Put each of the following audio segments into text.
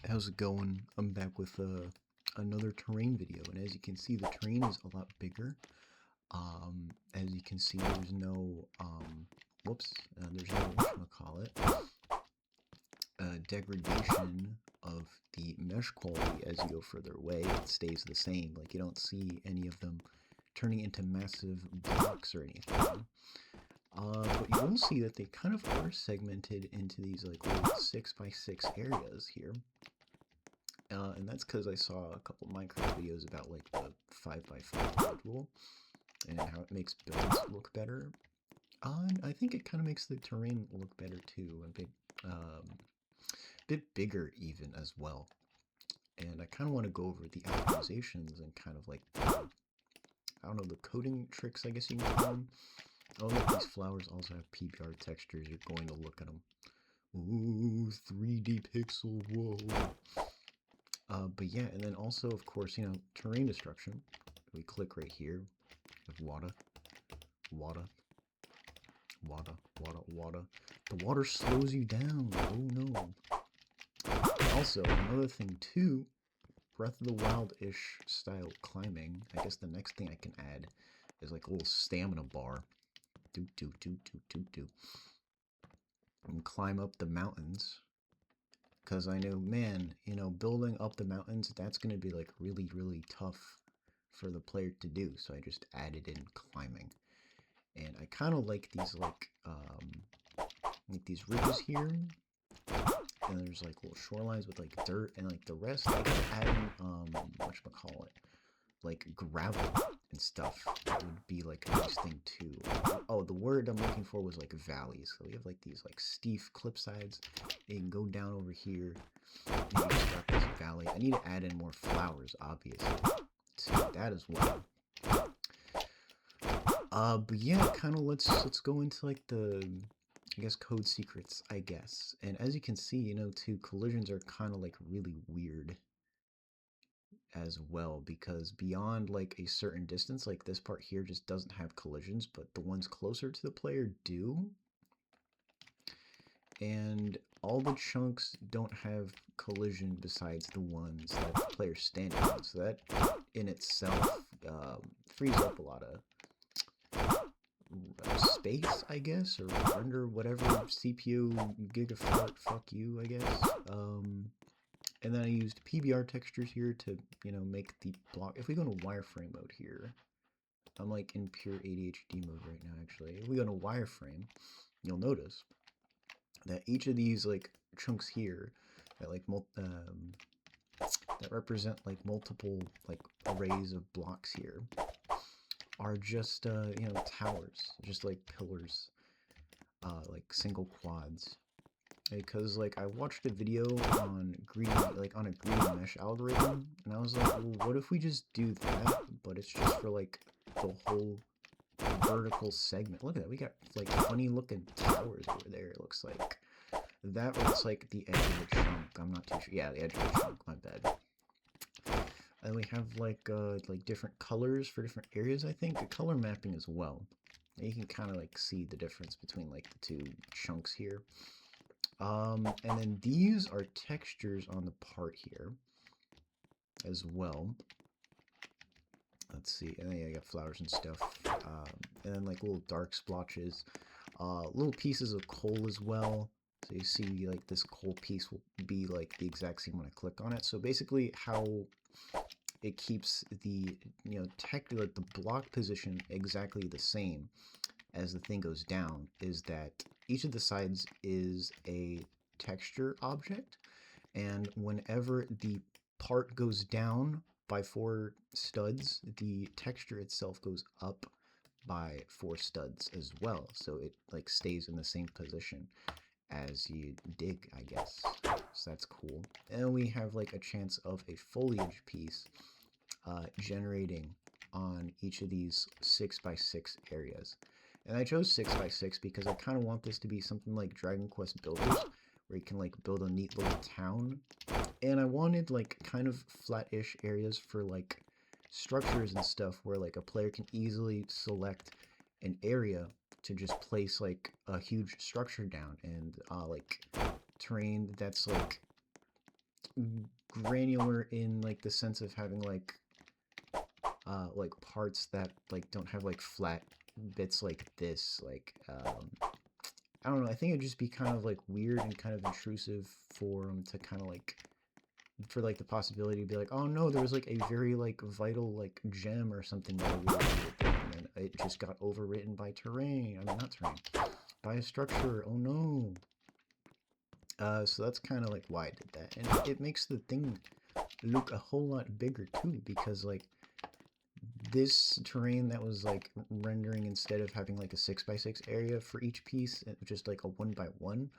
How's it going? I'm back with another terrain video, and as you can see, the terrain is a lot bigger. As you can see, there's no there's no whatchamacallit, degradation of the mesh quality as you go further away. It stays the same. Like, you don't see any of them turning into massive blocks or anything. But you will see that they kind of are segmented into these like little 6x6 areas here. And that's because I saw a couple Minecraft videos about like the 5x5 build rule and how it makes builds look better. And I think it kind of makes the terrain look better too, bit bigger even as well. And I kind of want to go over the optimizations and kind of like, I don't know, the coding tricks, I guess you can call them. Oh, look, these flowers also have PBR textures. You're going to look at them. Ooh, 3D pixel, whoa. But yeah, and then also, of course, you know, terrain destruction. We click right here. We have water. The water slows you down. Oh no. Also, another thing too, Breath of the Wild-ish style climbing. I guess the next thing I can add is like a little stamina bar. And climb up the mountains. Because I know, man, you know, building up the mountains, that's going to be like really tough for the player to do. So I just added in climbing. And I kind of like these ridges here. And there's like little shorelines with like dirt and like the rest. I gotta add in, whatchamacallit, like gravel and stuff. That would be like a nice thing too. Oh, the word I'm looking for was like valleys. So we have like these like steep cliff sides. You can go down over here and you can start this valley. I need to add in more flowers, obviously, to that as well. But yeah, kind of let's go into like the, I guess, code secrets, I guess. And as you can see, you know, too, collisions are kind of like really weird as well, because beyond like a certain distance, like this part here just doesn't have collisions, but the ones closer to the player do. And all the chunks don't have collision besides the ones that the player's standing on. So that in itself frees up a lot of space, I guess, or render whatever CPU gigafart fuck you, I guess. And then I used PBR textures here to, you know, make the block. If we go into wireframe mode here, I'm like in pure ADHD mode right now, actually. If we go to wireframe, you'll notice that each of these like chunks here that like that represent like multiple like arrays of blocks here are just you know, towers, just like pillars, like single quads. Because like I watched a video on on a greedy mesh algorithm, and I was like, well, what if we just do that, but it's just for like the whole vertical segment? Look at that, we got like funny looking towers over there. It looks like that looks like the edge of the chunk. I'm not too sure. Yeah, the edge of the chunk, my bad. And we have like different colors for different areas, I think. A color mapping as well. And you can kind of like see the difference between like the two chunks here. And then these are textures on the part here as well. Let's see. And then yeah, I got flowers and stuff. And then like little dark splotches. Little pieces of coal as well. So you see like this coal piece will be like the exact same when I click on it. So basically how it keeps the, you know, like the block position exactly the same as the thing goes down is that each of the sides is a texture object, and whenever the part goes down by 4 studs, the texture itself goes up by 4 studs as well, so it like stays in the same position as you dig, I guess. So that's cool. And we have like a chance of a foliage piece generating on each of these 6x6 areas. And I chose 6x6 because I kind of want this to be something like Dragon Quest Builders, where you can like build a neat little town. And I wanted like kind of flat-ish areas for like structures and stuff where like a player can easily select an area to just place like a huge structure down, and like terrain that's like granular in like the sense of having like parts that like don't have like flat bits like this. Like I don't know. I think it'd just be kind of like weird and kind of intrusive for them to kind of like for like the possibility to be like, oh no, there was like a very like vital like gem or something that I really needed, and then it just got overwritten by terrain. I mean, not terrain, by a structure. Oh no. So that's kind of like why I did that, and it makes the thing look a whole lot bigger too, because like this terrain that was like rendering, instead of having like a 6x6 area for each piece, just like a 1x1.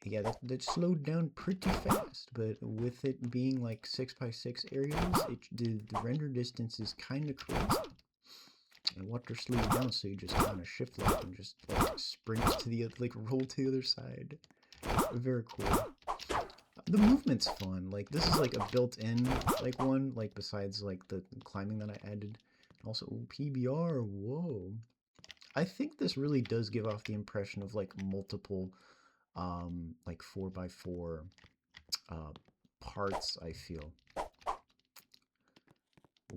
Yeah, that slowed down pretty fast, but with it being like 6x6 areas, the render distance is kind of crazy. And water slows down, so you just kind of shift left and just like sprint to the like roll to the other side. Very cool. The movement's fun. Like this is like a built-in like one, like besides like the climbing that I added. Also, ooh, PBR. Whoa. I think this really does give off the impression of like multiple like 4x4 parts, I feel,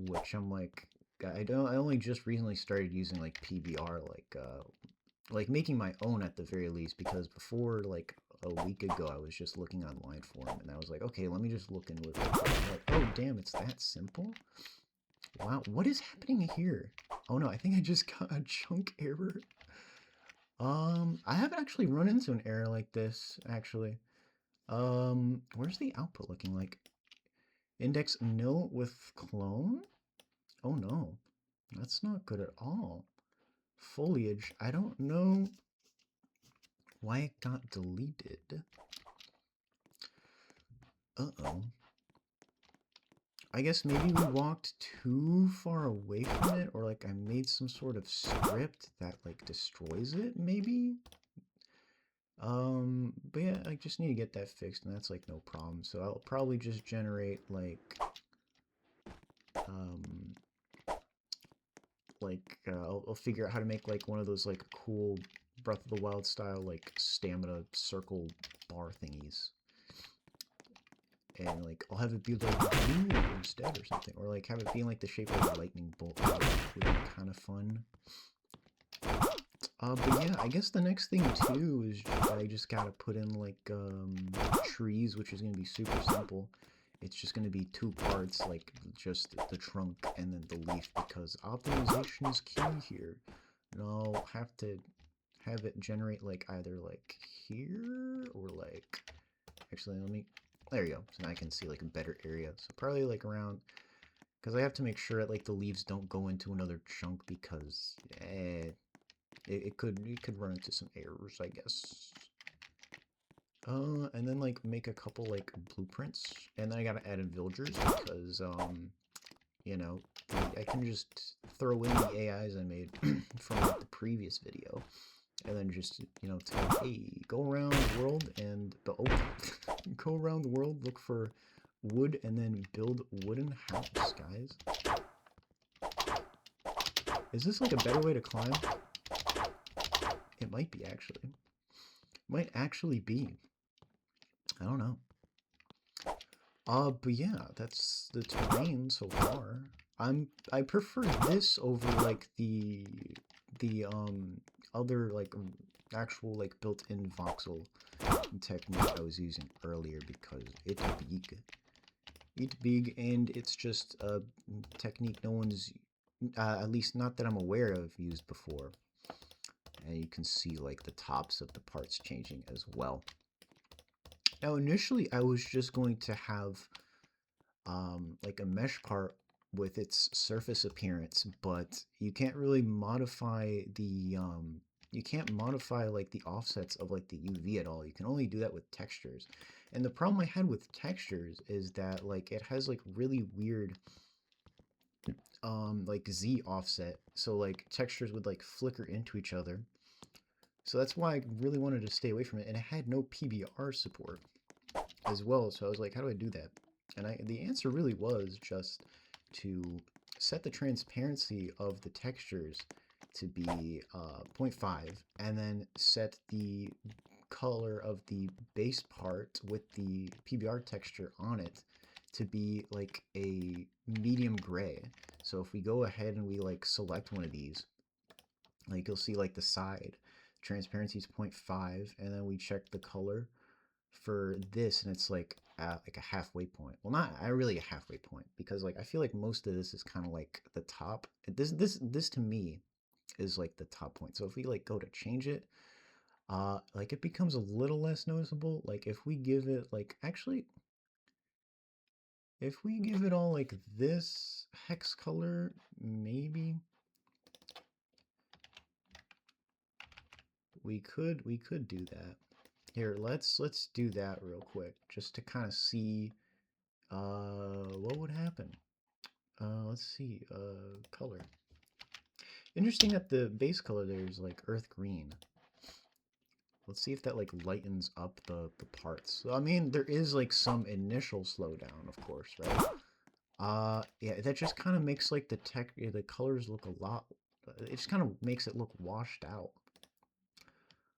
which I'm like, I only just recently started using like PBR, like making my own at the very least, because before like a week ago I was just looking online for them, and I was like, okay, let me just look into it. Like, oh damn, it's that simple. Wow, what is happening here? Oh no, I think I just got a chunk error. I haven't actually run into an error like this, actually. Where's the output looking like? Index nil with clone? Oh no, that's not good at all. Foliage, I don't know why it got deleted. Uh-oh. I guess maybe we walked too far away from it, or like I made some sort of script that like destroys it, maybe? But yeah, I just need to get that fixed, and that's like no problem. So I'll probably just generate like I'll figure out how to make like one of those like cool Breath of the Wild style like stamina circle bar thingies, and like I'll have it be like blue instead or something, or like have it be in like the shape of a lightning bolt. Would be kind of fun. But yeah, I guess the next thing too is I just gotta put in like trees, which is gonna be super simple. It's just gonna be two parts, like just the trunk and then the leaf, because optimization is key here. And I'll have to have it generate like either like here or like, actually let me, there you go. So now I can see like a better area. So probably like around, because I have to make sure that like the leaves don't go into another chunk, because it could run into some errors, I guess. And then like make a couple like blueprints, and then I gotta add in villagers, because you know, I can just throw in the AIs I made from like the previous video, and then just, you know, tell them, hey, go around the world and go around the world, look for wood, and then build wooden house, guys. Is this like a better way to climb? It might be, actually. Might actually be. I don't know. But yeah, that's the terrain so far. I prefer this over like the other like actual like built-in voxel technique I was using earlier, because it's big. It's big, and it's just a technique no one's, at least not that I'm aware of, used before. And you can see like the tops of the parts changing as well. Now, initially, I was just going to have like a mesh part with its surface appearance, but you can't really modify the you can't modify like the offsets of like the UV at all. You can only do that with textures. And the problem I had with textures is that like it has like really weird like Z offset, so like textures would like flicker into each other. So that's why I really wanted to stay away from it, and it had no PBR support as well. So I was like, how do I do that? And the answer really was just to set the transparency of the textures to be 0.5, and then set the color of the base part with the PBR texture on it to be like a medium gray. So if we go ahead and we like select one of these, like you'll see like the side transparency is 0.5, and then we check the color for this and it's like at like a halfway point. Well, not really a halfway point, because like I feel like most of this is kind of like the top. This to me is like the top point. So if we like go to change it, like it becomes a little less noticeable. Like if we give it like, actually, if we give it all like this hex color, maybe we could do that. Here, let's do that real quick just to kind of see what would happen. Let's see, color. Interesting that the base color there is like earth green. Let's see if that like lightens up the parts. So, I mean, there is like some initial slowdown, of course, right? Yeah, that just kind of makes like the colors look a lot. It just kind of makes it look washed out.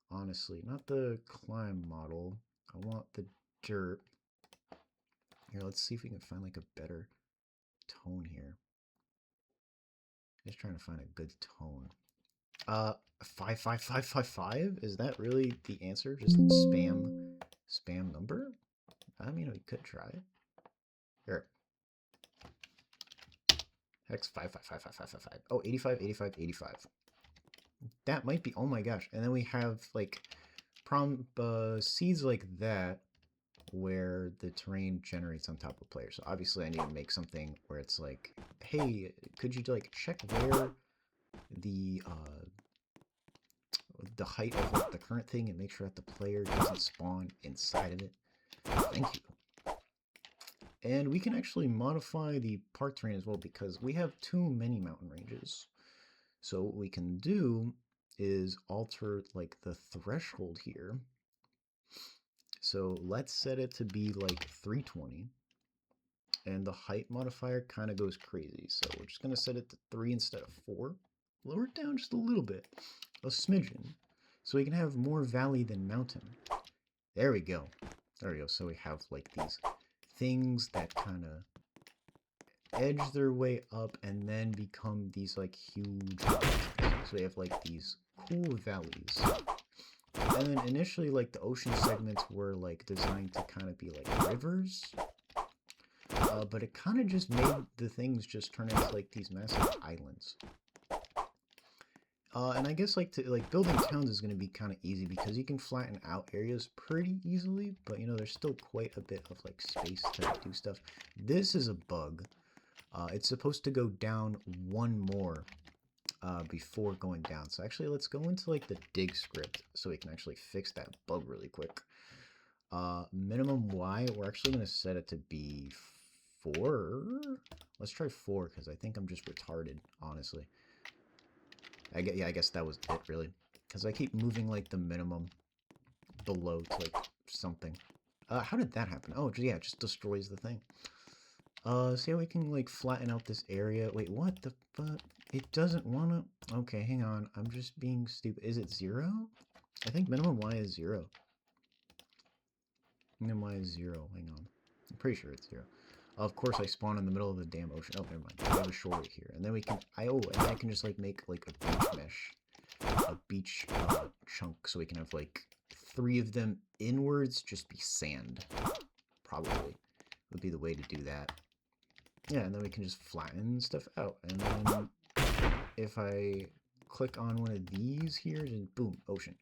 Honestly, not the climb model. I want the dirt. Here, let's see if we can find like a better tone here. Just trying to find a good tone. 55555? Is that really the answer? Just spam number? I mean, we could try it. Here. Hex 555555. Oh, 85, 85, 85. That might be, oh my gosh. And then we have like seeds like that where the terrain generates on top of the player. So obviously I need to make something where it's like, hey, could you like check where the height of like the current thing and make sure that the player doesn't spawn inside of it. Thank you. And we can actually modify the part terrain as well, because we have too many mountain ranges. So what we can do is alter like the threshold here. So let's set it to be like 320. And the height modifier kind of goes crazy. So we're just going to set it to 3 instead of 4. Lower it down just a little bit. A smidgen. So we can have more valley than mountain. There we go. There we go. So we have like these things that kind of edge their way up and then become these like huge mountains. So we have like these cool valleys. And then initially like the ocean segments were like designed to kind of be like rivers. But it kind of just made the things just turn into like these massive islands. And I guess like building towns is going to be kind of easy because you can flatten out areas pretty easily, but you know there's still quite a bit of like space to do stuff. This is a bug. It's supposed to go down one more before going down. So actually let's go into like the dig script so we can actually fix that bug really quick. Minimum Y, we're actually going to set it to be 4. Let's try 4 because I think I'm just retarded, honestly. I guess that was it, really. Because I keep moving, like, the minimum below to, like, something. How did that happen? Oh, yeah, it just destroys the thing. See how we can, like, flatten out this area? Wait, what the fuck? It doesn't want to... Okay, hang on. I'm just being stupid. Is it 0? I think minimum Y is 0. Minimum Y is 0. Hang on. I'm pretty sure it's 0. Of course, I spawn in the middle of the damn ocean. Oh, never mind. I have a shore right here. And then we can... and I can just, like, make, like, a beach mesh. A beach chunk. So we can have, like, 3 of them inwards just be sand. Probably. Would be the way to do that. Yeah, and then we can just flatten stuff out. And then if I click on one of these here, and boom, ocean.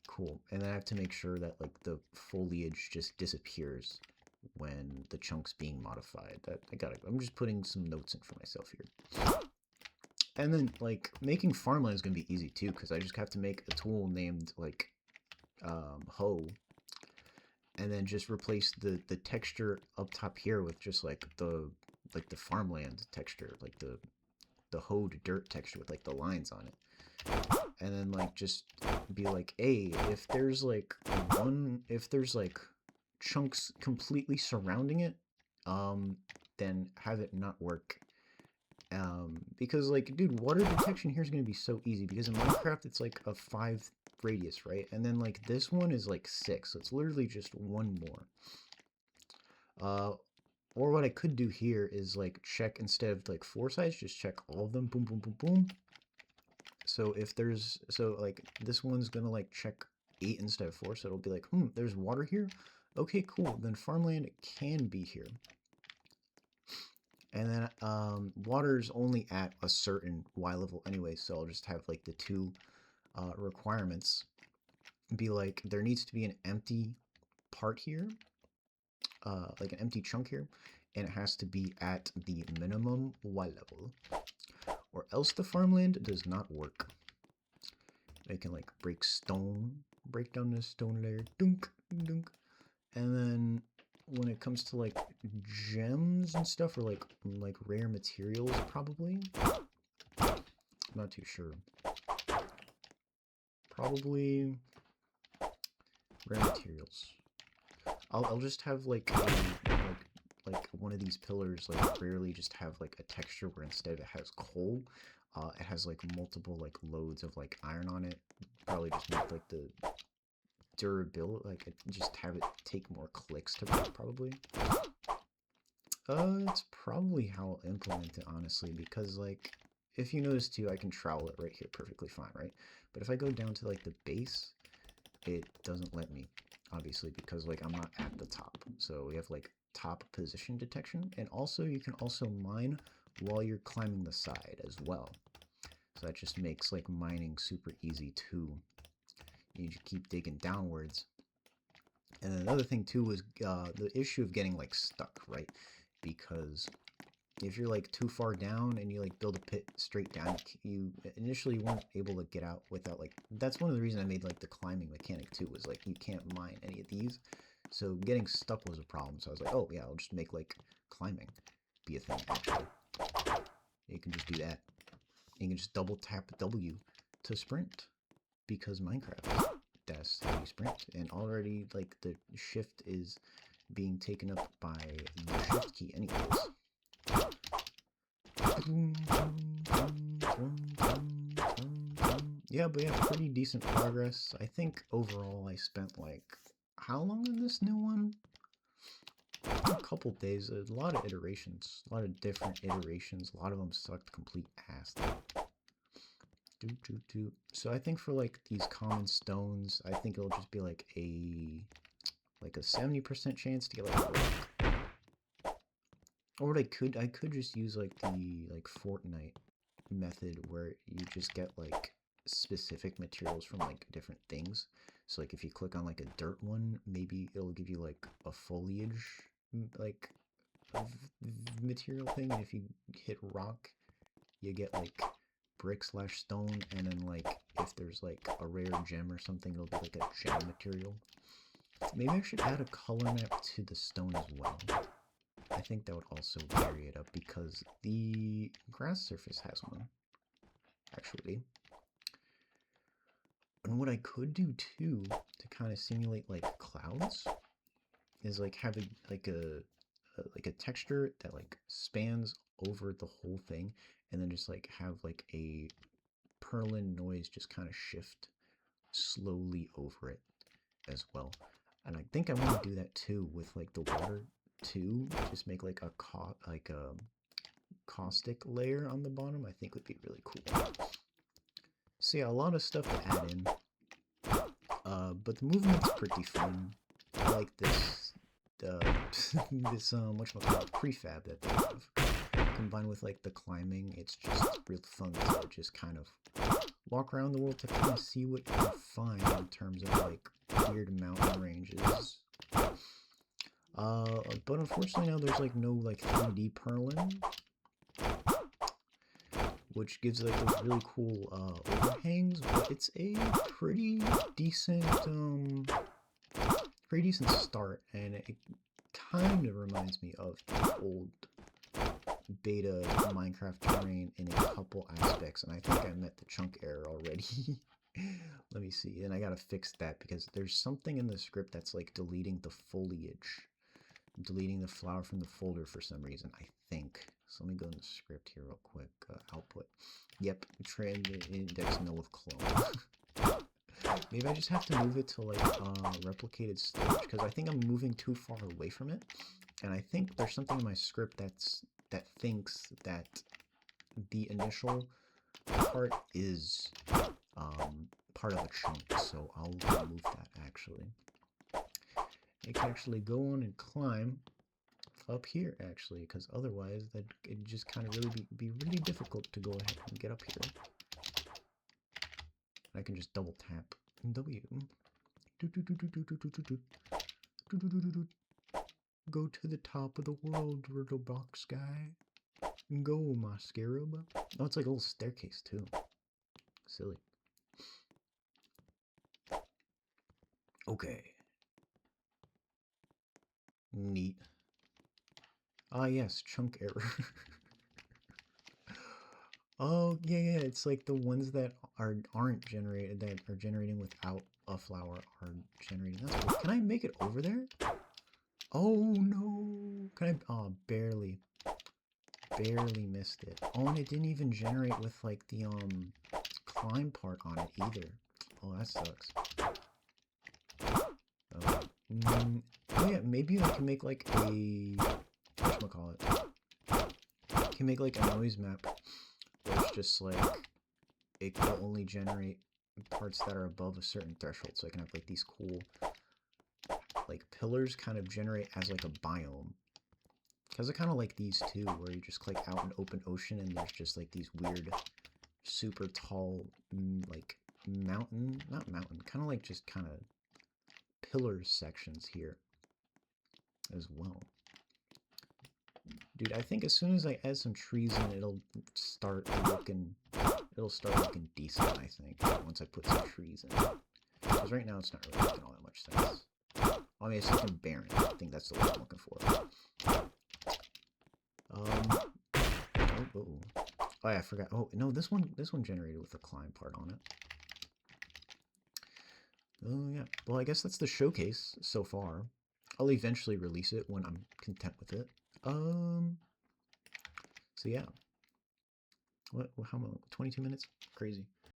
Cool. And then I have to make sure that, like, the foliage just disappears when the chunk's being modified. I'm just putting some notes in for myself here. And then, like, making farmland is going to be easy, too, because I just have to make a tool named, like, hoe. And then just replace the texture up top here with just, like, the farmland texture, like, the hoed dirt texture with, like, the lines on it. And then, like, just be like, hey, if there's, like, chunks completely surrounding it, then have it not work. Because, like, dude, water detection here is going to be so easy, because in Minecraft it's like a 5 radius, right? And then like this one is like 6, so it's literally just one more. Or what I could do here is like check, instead of like 4 sides, just check all of them. Boom, boom, boom, boom. So if there's, so like this one's gonna like check 8 instead of 4, so it'll be like, there's water here. Okay, cool. Then farmland can be here. And then water's only at a certain Y level anyway, so I'll just have like the 2 requirements be like, there needs to be an empty part here, like an empty chunk here, and it has to be at the minimum Y level, or else the farmland does not work. I can like break down this stone layer, dunk, dunk, and then when it comes to like gems and stuff, or like rare materials, probably, I'm not too sure. Probably rare materials. I'll just have like one of these pillars like rarely just have like a texture where instead it has coal, it has like multiple like loads of like iron on it. Probably just make like the durability, like just have it take more clicks to break, probably. It's probably how I'll implement it, honestly, because like if you notice too, I can trowel it right here perfectly fine, right? But if I go down to like the base, it doesn't let me, obviously, because like I'm not at the top. So we have like top position detection, and also you can also mine while you're climbing the side as well. So that just makes like mining super easy too. You just keep digging downwards. And another thing too is the issue of getting like stuck, right? Because if you're like too far down and you like build a pit straight down, you initially weren't able to get out without like, that's one of the reasons I made like the climbing mechanic too, was like you can't mine any of these, so getting stuck was a problem. So I was like, oh yeah, I'll just make like climbing be a thing. Actually, you can just do that. You can just double tap W to sprint, because Minecraft, that's how you sprint. And already like the shift is being taken up by the shift key anyways. Yeah, but yeah, pretty decent progress. I think overall I spent like, how long in this new one? A couple days, a lot of iterations, a lot of different iterations, a lot of them sucked complete ass. So I think for like these common stones, I think it'll just be like a 70% chance to get like a rock. Or what I could just use like the Fortnite method, where you just get like specific materials from like different things. So like if you click on like a dirt one, maybe it'll give you like a foliage like material thing, and if you hit rock, you get like brick/stone, and then like if there's like a rare gem or something, it'll be like a gem material. Maybe I should add a color map to the stone as well. I think that would also vary it up, because the grass surface has one, actually. And what I could do too, to kind of simulate like clouds, is like have like a texture that like spans over the whole thing, and then just like have like a purlin noise just kind of shift slowly over it as well. And I think I want to do that too with like the water too. Just make like a caustic layer on the bottom. I think would be really cool. So yeah, a lot of stuff to add in. But the movement's pretty fun. I like this whatchamacallit, prefab that they have. Combined with like the climbing, it's just real fun to just kind of walk around the world to kind of see what you can find in terms of like weird mountain ranges. But unfortunately now there's like no like 3D purlin, which gives like those really cool overhangs, but it's a pretty decent start, and it kind of reminds me of the old beta Minecraft terrain in a couple aspects, and I think I met the chunk error already. Let me see, and I gotta fix that, because there's something in the script that's like deleting the foliage, deleting the flower from the folder for some reason, I think. So let me go in the script here real quick. Output. Yep, trend index null of clone. Maybe I just have to move it to like replicated storage because I think I'm moving too far away from it, and I think there's something in my script that thinks that the initial part is part of a chunk. So I'll remove that actually. I can actually go on and climb up here actually, because otherwise that it just kind of really be really difficult to go ahead and get up here. I can just double tap W. Go to the top of the world, Roblox guy. Go, my scarab. Oh, it's like a little staircase too. Silly. Okay. Neat. Ah, yes, chunk error. Oh, yeah, it's like the ones that aren't generated, that are generating without a flower are generating. That's cool. Can I make it over there? Oh, no. Can I? Oh, barely. Barely missed it. Oh, and it didn't even generate with, like, the, climb part on it either. Oh, that sucks. Oh, yeah, maybe I can make, like, a... whatchamacallit? I can make, like, a noise map where it's just, like, it will only generate parts that are above a certain threshold. So I can have, like, these cool, like, pillars kind of generate as, like, a biome. Because I kind of like these too, where you just click out an open ocean and there's just like these weird, super tall, like not mountain, kind of like just kind of pillar sections here as well. Dude, I think as soon as I add some trees in, it'll start looking decent, I think, once I put some trees in. Because right now it's not really making all that much sense. I mean, it's looking barren. I think that's the word I'm looking for. Oh yeah, I forgot. Oh no, this one generated with a climb part on it. Oh yeah. Well, I guess that's the showcase so far. I'll eventually release it when I'm content with it. So yeah. What? How long? 22 minutes? Crazy.